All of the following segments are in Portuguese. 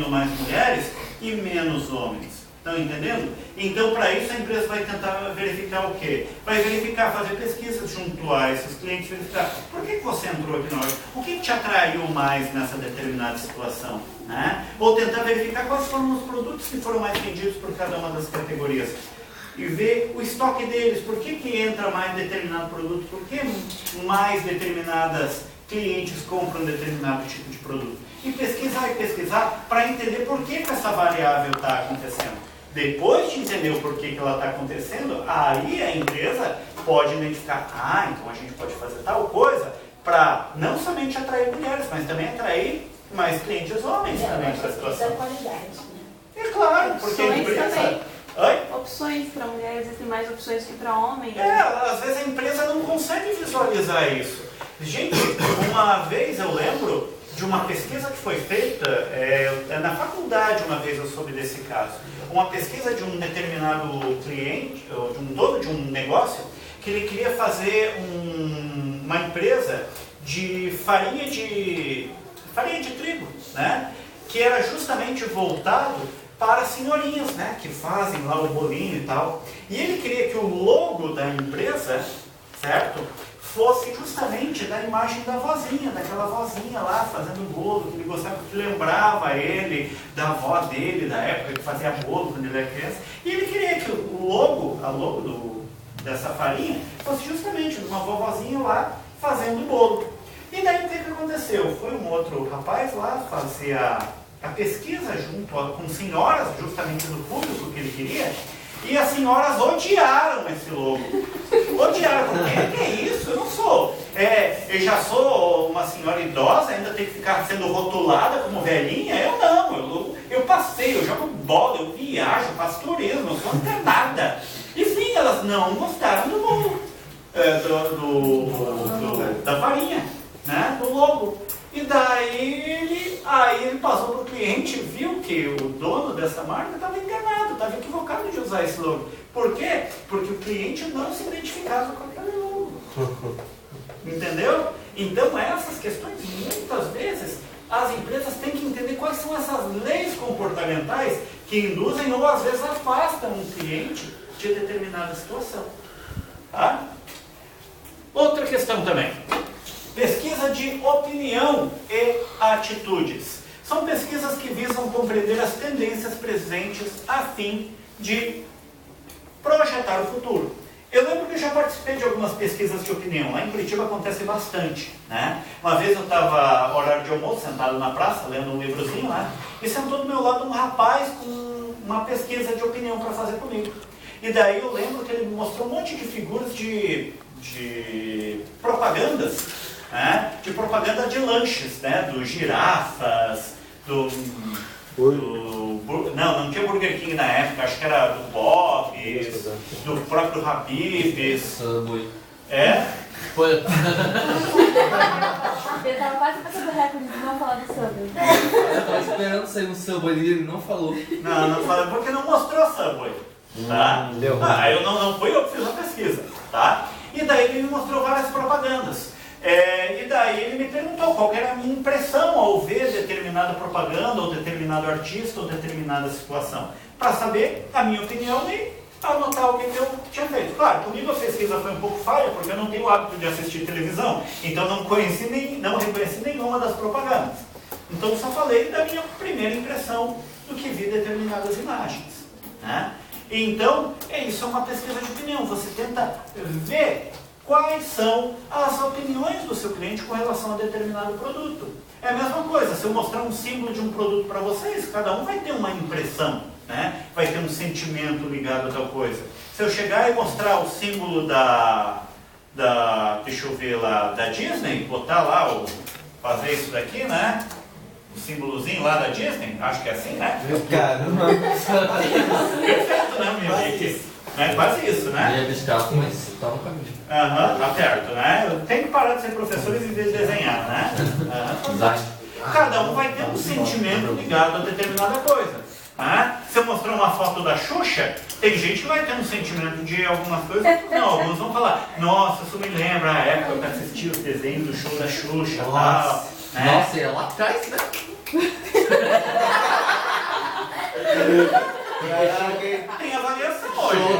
tendo mais mulheres e menos homens. Estão entendendo? Então, para isso, a empresa vai tentar verificar o quê? Vai verificar, fazer pesquisas junto a esses clientes, verificar por que você entrou aqui na hora? O que te atraiu mais nessa determinada situação? Né? Ou tentar verificar quais foram os produtos que foram mais vendidos por cada uma das categorias. E ver o estoque deles, por que entra mais determinado produto, por que mais determinadas clientes compram determinado tipo de produto. E pesquisar para entender por que essa variável está acontecendo. Depois de entender o porquê que ela está acontecendo, aí a empresa pode identificar, então a gente pode fazer tal coisa para não somente atrair mulheres, mas também atrair mais clientes homens também para a situação. Isso é qualidade, né? É claro, porque a empresa... Também. Oi? Opções para mulheres, existem mais opções que para homens. Às vezes a empresa não consegue visualizar isso. Gente, uma vez eu lembro de uma pesquisa que foi feita, na faculdade uma vez eu soube desse caso, uma pesquisa de um determinado cliente, ou de um dono de um negócio, que ele queria fazer uma empresa de farinha de trigo, né? Que era justamente voltado para senhorinhas, né? Que fazem lá o bolinho e tal. E ele queria que o logo da empresa, certo? Fosse justamente da imagem da vozinha, daquela vozinha lá fazendo bolo, que ele gostava, que lembrava ele da avó dele, da época que fazia bolo quando ele era criança. E ele queria que a logo dessa farinha fosse justamente uma vovozinha lá fazendo bolo. E daí o que aconteceu? Foi um outro rapaz lá fazer a pesquisa junto com senhoras, justamente do público que ele queria, e as senhoras odiaram esse logo. Odiaram, porque que é isso? Eu não sou. Eu já sou uma senhora idosa, ainda tenho que ficar sendo rotulada como velhinha? Eu não, eu passeio, eu jogo bola, eu viajo, faço turismo, eu sou internada. Enfim, elas não gostaram do bolo, da farinha, né? Do logo. E daí ele passou para o cliente, viu que o dono dessa marca estava enganado, estava equivocado de usar esse logo. Por quê? Porque o cliente não se identificava com aquele logo. Entendeu? Então essas questões, muitas vezes, as empresas têm que entender quais são essas leis comportamentais que induzem ou às vezes afastam um cliente de determinada situação. Tá? Outra questão também. Pesquisa de opinião e atitudes. São pesquisas que visam compreender as tendências presentes a fim de projetar o futuro. Eu lembro que eu já participei de algumas pesquisas de opinião. Lá em Curitiba acontece bastante, né? Uma vez eu estava, horário de almoço, sentado na praça, lendo um livrozinho lá, e sentou do meu lado um rapaz com uma pesquisa de opinião para fazer comigo. E daí eu lembro que ele me mostrou um monte de figuras de propagandas, né? De propaganda de lanches, né? Do Girafas, não tinha Burger King na época, acho que era do Bob's, do próprio Habib's. Subway. Eu tava quase passando o recorde de não falar do Subway. Eu tava esperando sair um Subway e ele não falou. Não falou porque não mostrou Subway. Tá? Eu não fui eu que fiz a pesquisa. Tá? E daí ele me mostrou várias propagandas. E daí ele me perguntou qual era a minha impressão ao ver determinada propaganda, ou determinado artista, ou determinada situação. Para saber a minha opinião e anotar o que eu tinha feito. Claro, comigo a pesquisa foi um pouco falha, porque eu não tenho o hábito de assistir televisão. Então não reconheci nenhuma das propagandas. Então só falei da minha primeira impressão do que vi determinadas imagens. Né? Então, isso é uma pesquisa de opinião. Você tenta ver quais são as opiniões do seu cliente com relação a determinado produto. É a mesma coisa, se eu mostrar um símbolo de um produto para vocês, cada um vai ter uma impressão, né? Vai ter um sentimento ligado a tal coisa. Se eu chegar e mostrar o símbolo deixa eu ver lá, da Disney, botar lá, fazer isso daqui, né? O símbolozinho lá da Disney, acho que é assim, né? Caramba! Perfeito, né, minha amiga? Quase isso, né? Ia buscar, mas tá no caminho. Tá perto, né? Eu tenho que parar de ser professor e viver de desenhar, né? Cada um vai ter um sentimento ligado a determinada coisa. Se eu mostrar uma foto da Xuxa, tem gente que vai ter um sentimento de algumas coisas. Não, alguns vão falar, nossa, isso me lembra a época que eu assisti os desenhos do show da Xuxa e tal. Nossa, e é lá atrás, né? Tem avaliação Show hoje.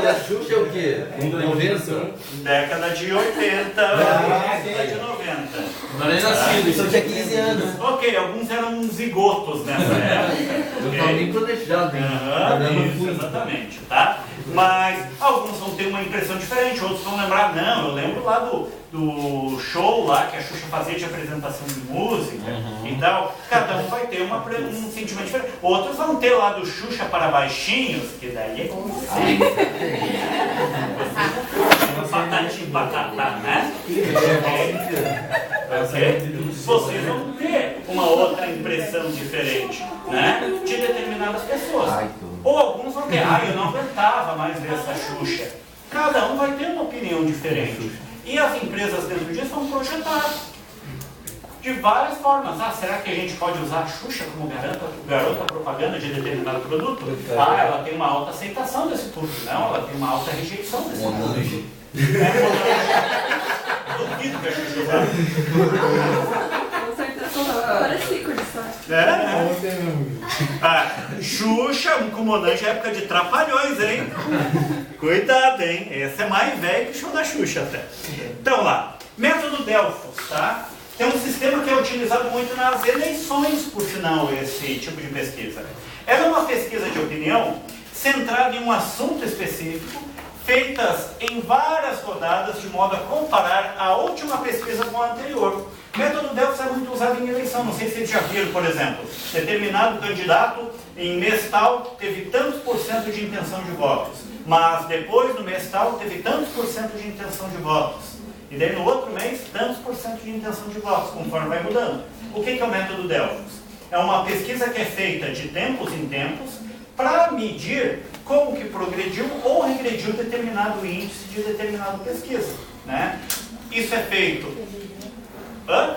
da Xuxa é o quê? 90? Década de 80, década de 90. Não era nem nascido, Isso tinha 15 anos. Ok, alguns eram zigotos nessa época. Eu não tava nem planejado, hein? Isso, exatamente, tá? Mas alguns vão ter uma impressão diferente, outros vão lembrar, não, eu lembro lá do show lá que a Xuxa fazia de apresentação de música e tal. Cada um vai ter um sentimento diferente. Outros vão ter lá do Xuxa para baixinhos, que daí é com você. Patatim, patatá, né? Vocês vão ter uma outra impressão diferente, né? De determinadas pessoas. Ou alguns vão ter, eu não aguentava mais ver essa Xuxa. Cada um vai ter uma opinião diferente. E as empresas dentro disso vão projetar de várias formas. Será que a gente pode usar a Xuxa como garota propaganda de determinado produto? Ela tem uma alta aceitação desse público. Não, ela tem uma alta rejeição desse público. Duvido que a Xuxa usava. Com certeza parece com isso. Xuxa, com Monange é época de trapalhões, hein? Cuidado, hein? Esse é mais velho que o show da Xuxa até. Então lá, método Delfos, tá? É um sistema que é utilizado muito nas eleições, por sinal, esse tipo de pesquisa. Ela é uma pesquisa de opinião centrada em um assunto específico, feitas em várias rodadas de modo a comparar a última pesquisa com a anterior. O método Delfos é muito usado em eleição. Não sei se vocês já viram, por exemplo, determinado candidato em mês tal teve tantos por cento de intenção de votos, mas depois no mês tal teve tantos por cento de intenção de votos. E daí no outro mês, tantos por cento de intenção de votos, conforme vai mudando. O que é o método Delfos? É uma pesquisa que é feita de tempos em tempos para medir como que progrediu ou regrediu determinado índice de determinada pesquisa, né? Isso é feito... Hã?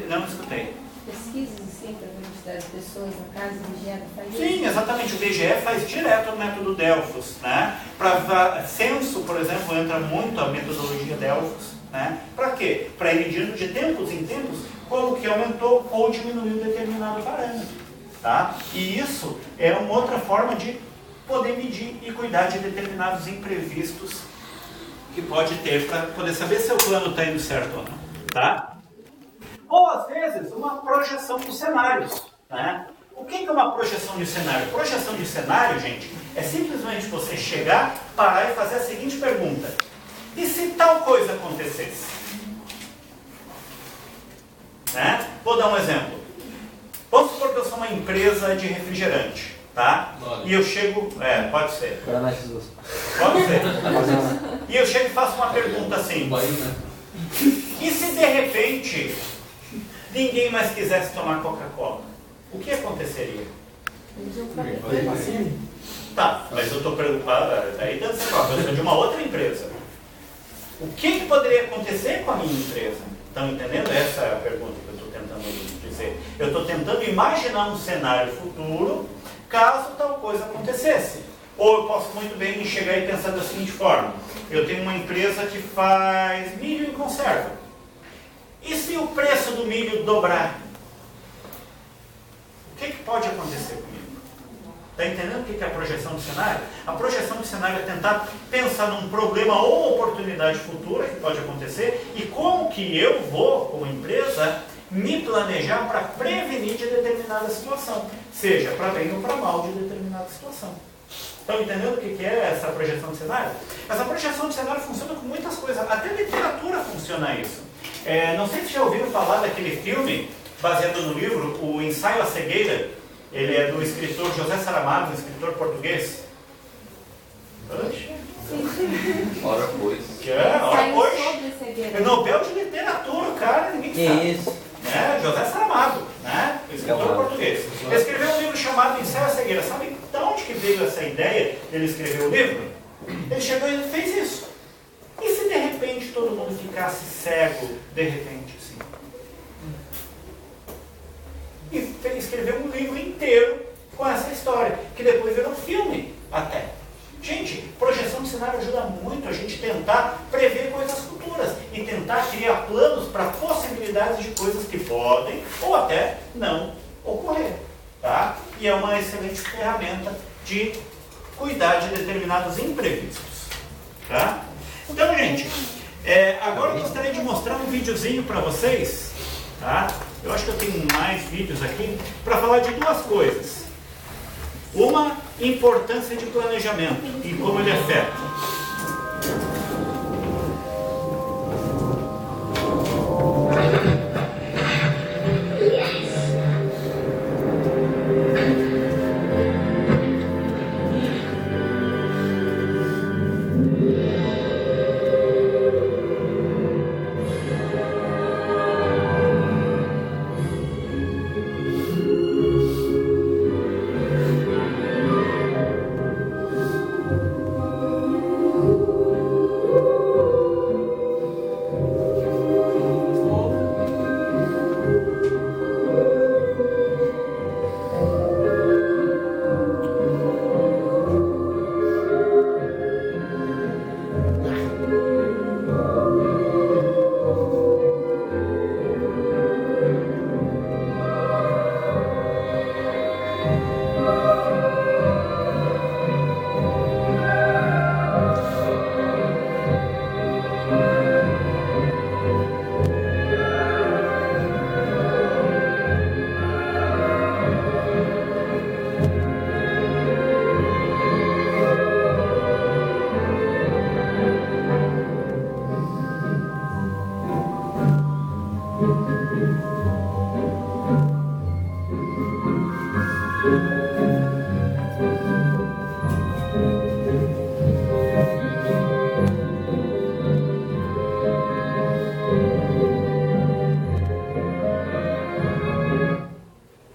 Não escutei. Pesquisas assim para a quantidade de pessoas na casa do IBGE faz isso? Sim, exatamente. O IBGE faz direto o método Delfos, né? Para censo, por exemplo, entra muito a metodologia Delfos, né? Para quê? Para ir medindo de tempos em tempos como que aumentou ou diminuiu determinado parâmetro, tá? E isso é uma outra forma de poder medir e cuidar de determinados imprevistos que pode ter para poder saber se o plano está indo certo ou não, tá? Ou, às vezes, uma projeção dos cenários, né? O que é uma projeção de cenário? Projeção de cenário, gente, é simplesmente você chegar, parar e fazer a seguinte pergunta. E se tal coisa acontecesse? Né? Vou dar um exemplo. Vamos supor que eu sou uma empresa de refrigerante, tá? E eu chego... pode ser. Pode ser. E eu chego e faço uma pergunta assim. E se de repente ninguém mais quisesse tomar Coca-Cola? O que aconteceria? Tá, mas eu estou preocupado. Aí deve ser uma coisa de uma outra empresa. O que poderia acontecer com a minha empresa? Estão entendendo? Essa é a pergunta que eu estou tentando dizer. Eu estou tentando imaginar um cenário futuro caso tal coisa acontecesse. Ou eu posso muito bem chegar e pensar da seguinte forma. Eu tenho uma empresa que faz milho em conserva. E se o preço do milho dobrar? O que pode acontecer comigo? Está entendendo o que é a projeção de cenário? A projeção de cenário é tentar pensar num problema ou oportunidade futura que pode acontecer e como que eu vou, como empresa, me planejar para prevenir de determinada situação. Seja para bem ou para mal de determinada situação. Estão entendendo o que é essa projeção de cenário? Essa projeção de cenário funciona com muitas coisas. Até literatura funciona isso. Não sei se já ouviram falar daquele filme, baseado no livro, O Ensaio à Cegueira. Ele é do escritor José Saramago, um escritor português. Ora, pois. Ora, pois. Sobre cegueira. É Nobel de Literatura, cara, ninguém sabe. Isso. José Saramago, né? Escritor português. Ele escreveu um livro chamado Ensaio à Cegueira. Sabe de onde que veio essa ideia dele escrever o livro? Ele chegou e fez isso. E se de repente todo mundo ficasse cego, de repente, assim? E escreveu um livro inteiro com essa história, que depois virou filme até. Gente, projeção de cenário ajuda muito a gente tentar prever coisas futuras e tentar criar planos para possibilidades de coisas que podem ou até não ocorrer. Tá? E é uma excelente ferramenta de cuidar de determinados imprevistos. Tá? Então, gente, agora eu gostaria de mostrar um videozinho para vocês. Tá? Eu acho que eu tenho mais vídeos aqui para falar de duas coisas. Uma, importância de planejamento e como ele afeta.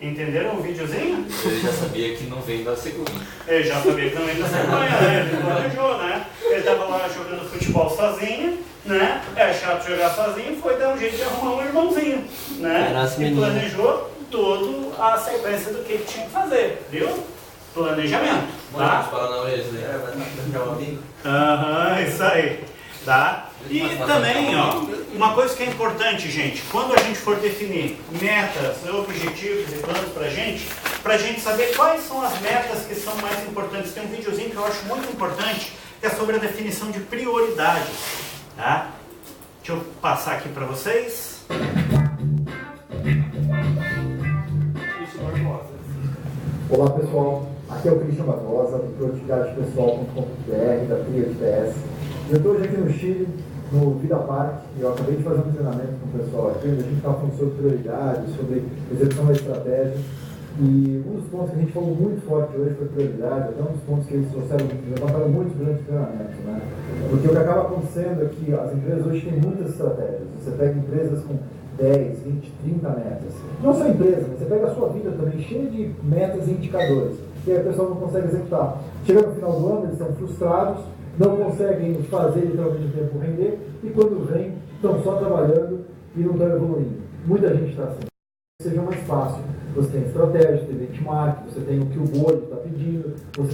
Entenderam o videozinho? Ele já sabia que não vem da cegonha. Ele já sabia que não vem da cegonha, né? Ele planejou, né? Ele estava lá jogando futebol sozinho, né? É chato jogar sozinho, foi dar um jeito de arrumar um irmãozinho, né? E planejou toda a sequência do que ele tinha que fazer, viu? Planejamento, tá? Aham, isso aí, tá? E também, ó, uma coisa que é importante, gente, quando a gente for definir metas, objetivos e planos pra gente saber quais são as metas que são mais importantes. Tem um videozinho que eu acho muito importante, que é sobre a definição de prioridades, tá? Deixa eu passar aqui para vocês. Olá pessoal, aqui é o Cristian Barbosa, do produtividadepessoal.com.br, da TriaDPS. Eu estou hoje aqui no Chile, no Vida Park, e eu acabei de fazer um treinamento com o pessoal aqui, onde a gente estava falando sobre prioridades, sobre execução da estratégia. E um dos pontos que a gente falou muito forte hoje foi prioridade, até um dos pontos que eles levantaram muito durante o treinamento, né? Porque o que acaba acontecendo é que as empresas hoje têm muitas estratégias. Você pega empresas com 10, 20, 30 metas. Não só empresa, mas você pega a sua vida também cheia de metas e indicadores. E aí o pessoal não consegue executar. Chega no final do ano, eles estão frustrados, não conseguem fazer literalmente o tempo render, e quando vem, estão só trabalhando e não estão evoluindo. Muita gente está assim. Seja mais fácil. Você tem estratégia, tem benchmark, você tem o que o board está pedindo, você tem